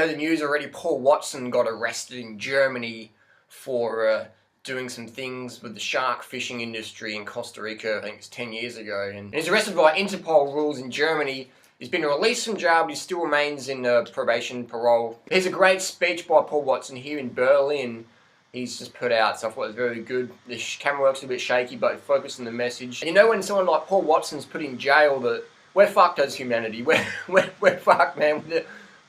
heard the news already. Paul Watson got arrested in Germany for doing some things with the shark fishing industry in Costa Rica. I think it's 10 years ago. And he's arrested by Interpol rules in Germany. He's been released from jail, but he still remains in probation parole. Here's a great speech by Paul Watson here in Berlin. He's just put out, so I thought it was very good. The camera works a bit shaky, but focused on the message. And you know, when someone like Paul Watson's put in jail, that we're fucked as humanity. We're fucked, man.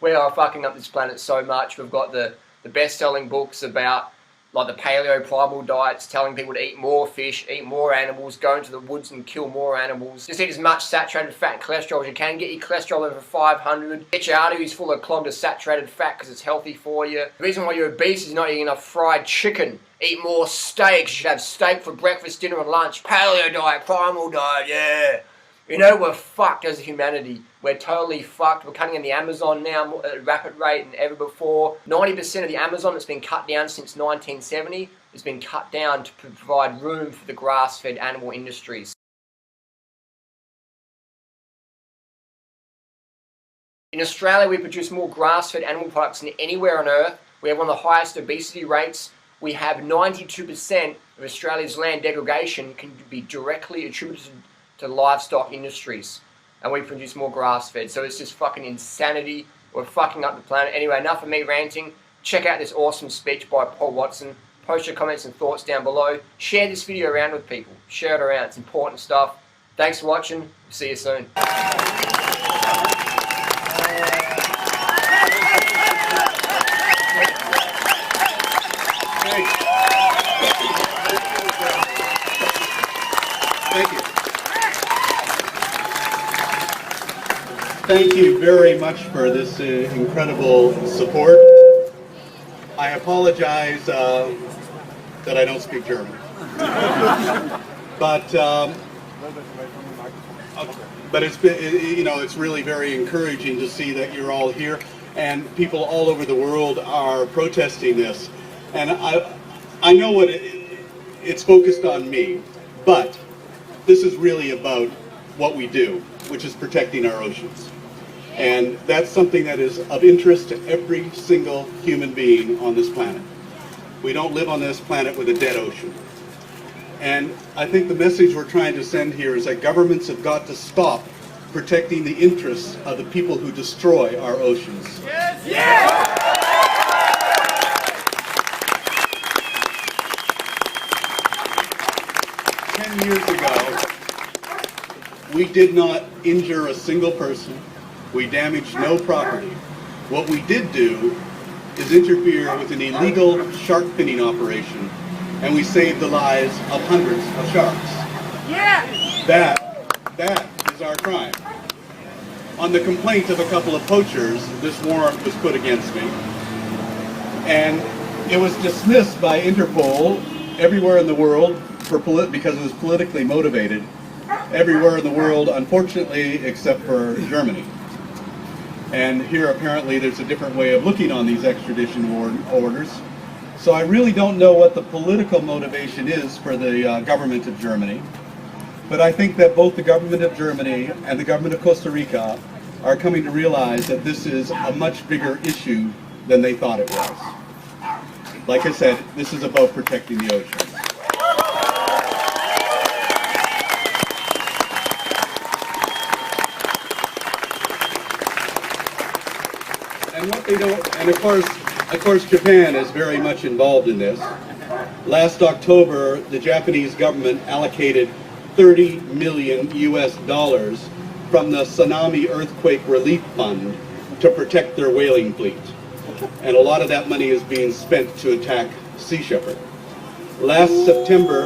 We are fucking up this planet so much. We've got the best-selling books about like the paleo primal diets, telling people to eat more fish, eat more animals, go into the woods and kill more animals. Just eat as much saturated fat and cholesterol as you can. Get your cholesterol over 500. Get your arteries full of clogged saturated fat because it's healthy for you. The reason why you're obese is not eating enough fried chicken. Eat more steaks. You should have steak for breakfast, dinner and lunch. Paleo diet, primal diet, yeah. You know, we're fucked as humanity. We're totally fucked. We're cutting in the Amazon now at a rapid rate than ever before. 90% of the Amazon that's been cut down since 1970 has been cut down to provide room for the grass-fed animal industries. In Australia, we produce more grass-fed animal products than anywhere on earth. We have one of the highest obesity rates. We have 92% of Australia's land degradation can be directly attributed to livestock industries, and we produce more grass-fed. So it's just fucking insanity. We're fucking up the planet. Anyway, enough of me ranting. Check out this awesome speech by Paul Watson. Post your comments and thoughts down below. Share this video around with people. Share it around. It's important stuff. Thanks for watching. See you soon. Thank you. Thank you very much for this incredible support. I apologize that I don't speak German. But it's been, you know, it's really very encouraging to see that you're all here and people all over the world are protesting this. And I know what it's focused on me, but this is really about what we do, which is protecting our oceans. And that's something that is of interest to every single human being on this planet. We don't live on this planet with a dead ocean. And I think the message we're trying to send here is that governments have got to stop protecting the interests of the people who destroy our oceans. Yes! Yes! 10 years ago, we did not injure a single person. We damaged no property. What we did do is interfere with an illegal shark finning operation, and we saved the lives of hundreds of sharks. Yeah! That is our crime. On the complaint of a couple of poachers, this warrant was put against me, and it was dismissed by Interpol everywhere in the world because it was politically motivated. Everywhere in the world, unfortunately, except for Germany. And here apparently there's a different way of looking on these extradition orders. So I really don't know what the political motivation is for the government of Germany. But I think that both the government of Germany and the government of Costa Rica are coming to realize that this is a much bigger issue than they thought it was. Like I said, this is about protecting the oceans. And what they don't, and of course Japan is very much involved in this. Last October, the Japanese government allocated $30 million from the Tsunami Earthquake Relief Fund to protect their whaling fleet. And a lot of that money is being spent to attack Sea Shepherd. Last September,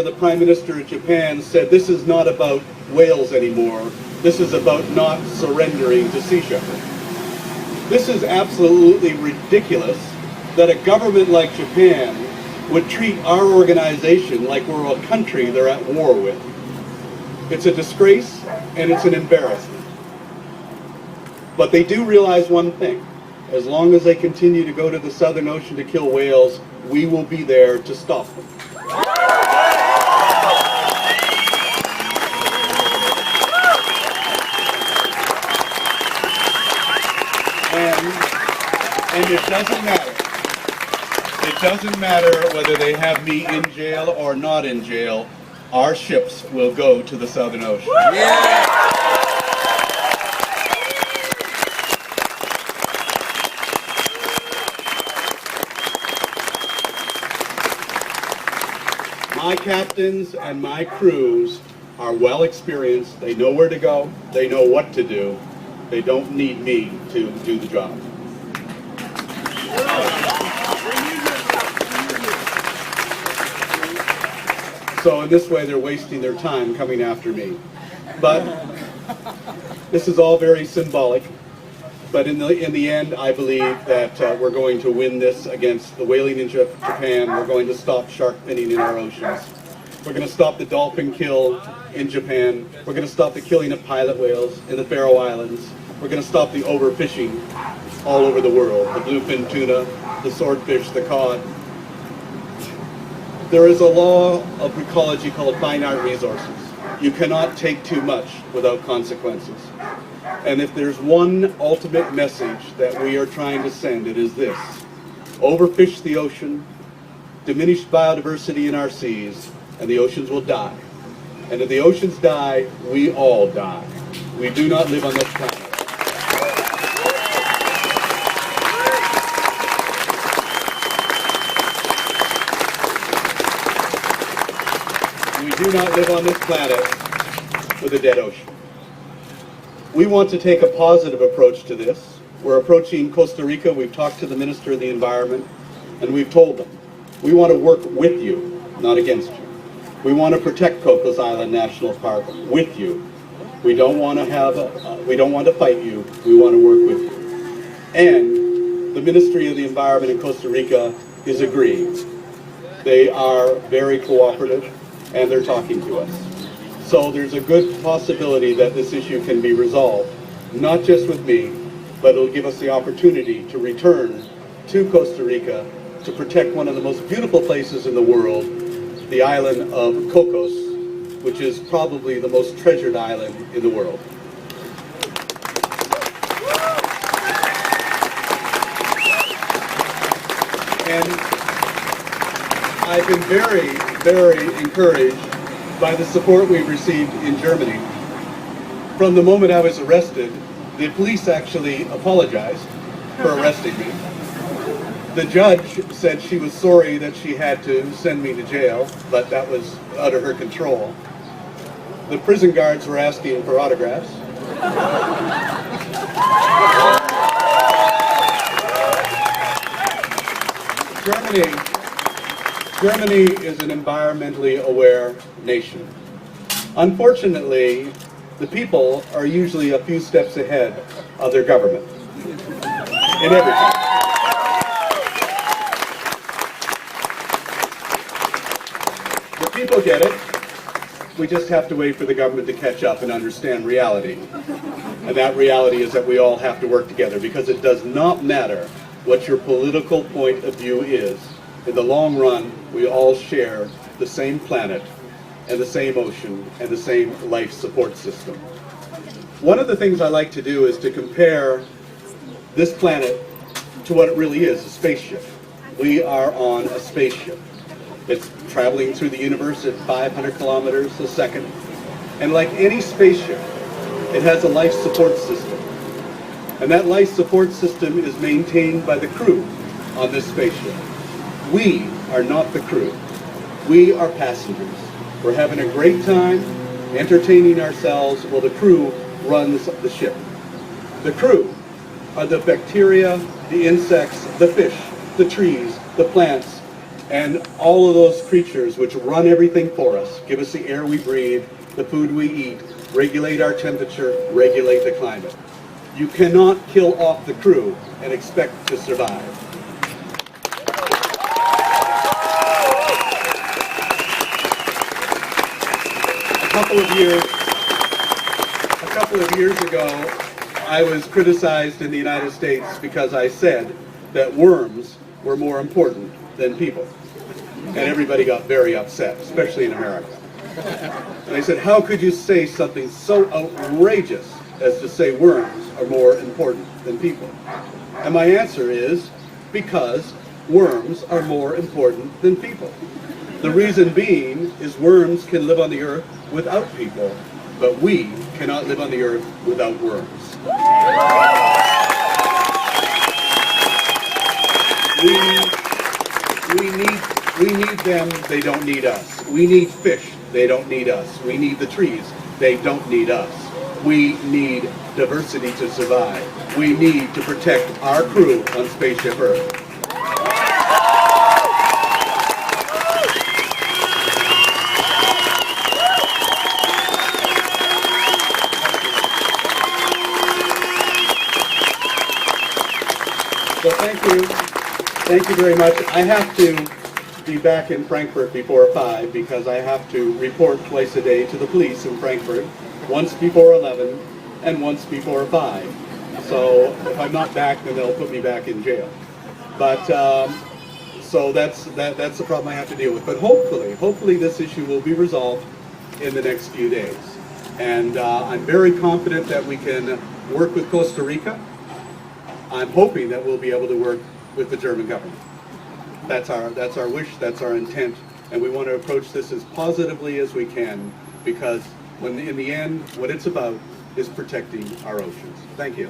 the Prime Minister of Japan said this is not about whales anymore. This is about not surrendering to Sea Shepherd. This is absolutely ridiculous that a government like Japan would treat our organization like we're a country they're at war with. It's a disgrace and it's an embarrassment. But they do realize one thing. As long as they continue to go to the Southern Ocean to kill whales, we will be there to stop them. doesn't matter. It doesn't matter whether they have me in jail or not in jail. Our ships will go to the Southern Ocean. Yeah. My captains and my crews are well experienced. They know where to go. They know what to do. They don't need me to do the job. So in this way, they're wasting their time coming after me. But this is all very symbolic. But in the end, I believe that we're going to win this against the whaling in Japan. We're going to stop shark finning in our oceans. We're going to stop the dolphin kill in Japan. We're going to stop the killing of pilot whales in the Faroe Islands. We're going to stop the overfishing all over the world. The bluefin tuna, the swordfish, the cod. There is a law of ecology called finite resources. You cannot take too much without consequences. And if there's one ultimate message that we are trying to send, it is this. Overfish the ocean, diminish biodiversity in our seas, and the oceans will die. And if the oceans die, we all die. We do not live on this planet. We do not live on this planet with a dead ocean. We want to take a positive approach to this. We're approaching Costa Rica. We've talked to the Minister of the Environment, and we've told them, we want to work with you, not against you. We want to protect Cocos Island National Park with you. We don't want to we don't want to fight you. We want to work with you. And the Ministry of the Environment in Costa Rica is agreeing. They are very cooperative, and they're talking to us. So there's a good possibility that this issue can be resolved, not just with me, but it'll give us the opportunity to return to Costa Rica to protect one of the most beautiful places in the world, the island of Cocos, which is probably the most treasured island in the world. And I've been very, very encouraged by the support we've received in Germany. From the moment I was arrested, the police actually apologized for arresting me. The judge said she was sorry that she had to send me to jail, but that was out of her control. The prison guards were asking for autographs. Germany is an environmentally aware nation. Unfortunately, the people are usually a few steps ahead of their government in everything. The people get it. We just have to wait for the government to catch up and understand reality. And that reality is that we all have to work together, because it does not matter what your political point of view is. In the long run, we all share the same planet and the same ocean and the same life support system. One of the things I like to do is to compare this planet to what it really is, a spaceship. We are on a spaceship. It's traveling through the universe at 500 kilometers a second. And like any spaceship, it has a life support system. And that life support system is maintained by the crew on this spaceship. We are not the crew. We are passengers. We're having a great time, entertaining ourselves while the crew runs the ship. The crew are the bacteria, the insects, the fish, the trees, the plants, and all of those creatures which run everything for us, give us the air we breathe, the food we eat, regulate our temperature, regulate the climate. You cannot kill off the crew and expect to survive. A couple of years ago, I was criticized in the United States because I said that worms were more important than people. And everybody got very upset, especially in America. And I said, how could you say something so outrageous as to say worms are more important than people? And my answer is, because worms are more important than people. The reason being is worms can live on the earth without people, but we cannot live on the earth without worms. We need them, they don't need us. We need fish, they don't need us. We need the trees, they don't need us. We need diversity to survive. We need to protect our crew on Spaceship Earth. So thank you very much. I have to be back in Frankfurt before 5 because I have to report twice a day to the police in Frankfurt, once before 11 and once before 5. So if I'm not back, then they'll put me back in jail. But so that's the problem I have to deal with. But hopefully this issue will be resolved in the next few days. And I'm very confident that we can work with Costa Rica. I'm hoping that we'll be able to work with the German government. That's our wish, that's our intent, and we want to approach this as positively as we can, because in the end, what it's about is protecting our oceans. Thank you.